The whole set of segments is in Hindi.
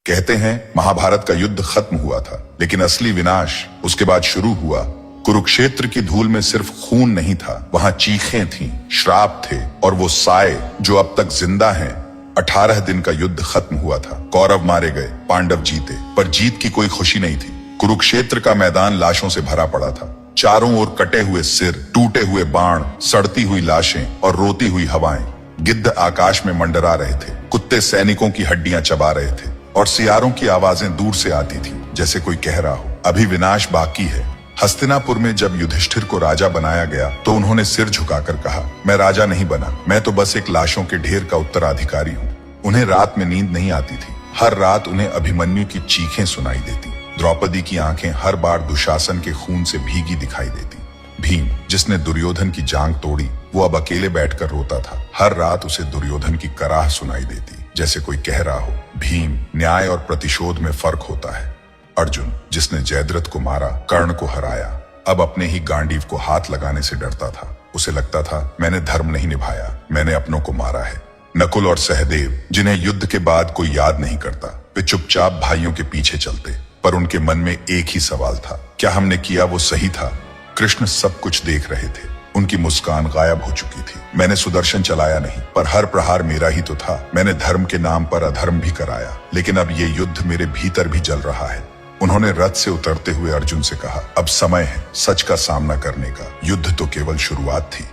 कहते हैं महाभारत का युद्ध खत्म हुआ था, लेकिन असली विनाश उसके बाद शुरू हुआ। कुरुक्षेत्र की धूल में सिर्फ खून नहीं था, वहां चीखें थीं, श्राप थे और वो साए जो अब तक जिंदा हैं। 18 दिन का युद्ध खत्म हुआ था। कौरव मारे गए, पांडव जीते, पर जीत की कोई खुशी नहीं थी। कुरुक्षेत्र का मैदान लाशों से भरा पड़ा था। चारों ओर कटे हुए सिर, टूटे हुए बाण, सड़ती हुई लाशें और रोती हुई हवाएं। गिद्ध आकाश में मंडरा रहे थे, कुत्ते सैनिकों की हड्डियां चबा रहे थे और सियारों की आवाजें दूर से आती थी, जैसे कोई कह रहा हो अभी विनाश बाकी है। हस्तिनापुर में जब युधिष्ठिर को राजा बनाया गया तो उन्होंने सिर झुकाकर कहा, मैं राजा नहीं बना, मैं तो बस एक लाशों के ढेर का उत्तराधिकारी हूँ। उन्हें रात में नींद नहीं आती थी। हर रात उन्हें अभिमन्यु की चीखें सुनाई देती। द्रौपदी की आंखें हर बार दुशासन के खून से भीगी दिखाई देती। भीम, जिसने दुर्योधन की जांग तोड़ी, वो अब अकेले बैठकर रोता था। हर रात उसे दुर्योधन की कराह सुनाई देती, जैसे कोई कह रहा हो, भीम, न्याय और प्रतिशोध में फर्क होता है। अर्जुन, जिसने जयद्रथ को मारा, कर्ण को हराया, अब अपने ही गांडीव को हाथ लगाने से डरता था। उसे लगता था मैंने धर्म नहीं निभाया, मैंने अपनों को मारा है। नकुल और सहदेव, जिन्हें युद्ध के बाद कोई याद नहीं करता, वे चुपचाप भाइयों के पीछे चलते, पर उनके मन में एक ही सवाल था, क्या हमने किया वो सही था? कृष्ण सब कुछ देख रहे थे। उनकी मुस्कान गायब हो चुकी थी। मैंने सुदर्शन चलाया नहीं, पर हर प्रहार मेरा ही तो था। मैंने धर्म के नाम पर अधर्म भी कराया, लेकिन अब ये युद्ध मेरे भीतर भी जल रहा है। उन्होंने रथ से उतरते हुए अर्जुन से कहा, अब समय है सच का सामना करने का। युद्ध तो केवल शुरुआत थी।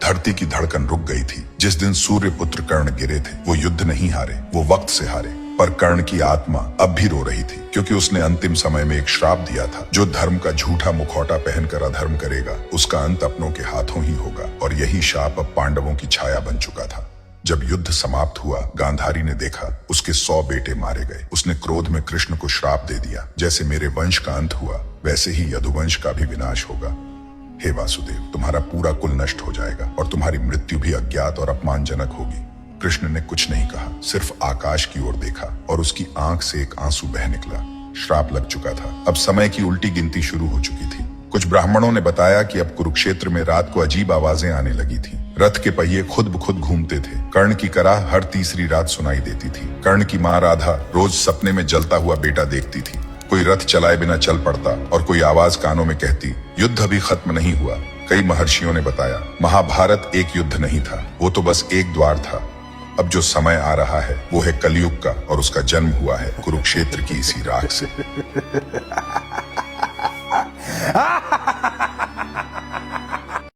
धरती की धड़कन रुक गई थी। जिस दिन सूर्य पुत्र कर्ण गिरे थे, वो युद्ध नहीं हारे, वो वक्त से हारे। पर कर्ण की आत्मा अब भी रो रही थी, क्योंकि उसने अंतिम समय में एक श्राप दिया था, जो धर्म का झूठा मुखौटा पहनकर अधर्म करेगा, उसका अंत अपनों के हाथों ही होगा। और यही शाप अब पांडवों की छाया बन चुका था। जब युद्ध समाप्त हुआ, गांधारी ने देखा उसके 100 बेटे मारे गए। उसने क्रोध में कृष्ण को श्राप दे दिया, जैसे मेरे वंश का अंत हुआ, वैसे ही यदुवंश का भी विनाश होगा। हे वासुदेव, तुम्हारा पूरा कुल नष्ट हो जाएगा और तुम्हारी मृत्यु भी अज्ञात और अपमानजनक होगी। कृष्ण ने कुछ नहीं कहा, सिर्फ आकाश की ओर देखा और उसकी आंख से एक आंसू बह निकला। श्राप लग चुका था। अब समय की उल्टी गिनती शुरू हो चुकी थी। कुछ ब्राह्मणों ने बताया कि अब कुरुक्षेत्र में रात को अजीब आवाजें आने लगी थी। रथ के पहिए खुद ब खुद घूमते थे। कर्ण की कराह हर तीसरी रात सुनाई देती थी। कर्ण की मां राधा रोज सपने में जलता हुआ बेटा देखती थी। कोई रथ चलाए बिना चल पड़ता और कोई आवाज कानों में कहती, युद्ध अभी खत्म नहीं हुआ। कई महर्षियों ने बताया, महाभारत एक युद्ध नहीं था, वो तो बस एक द्वार था। अब जो समय आ रहा है वो है कलयुग का, और उसका जन्म हुआ है कुरुक्षेत्र की इसी राख से।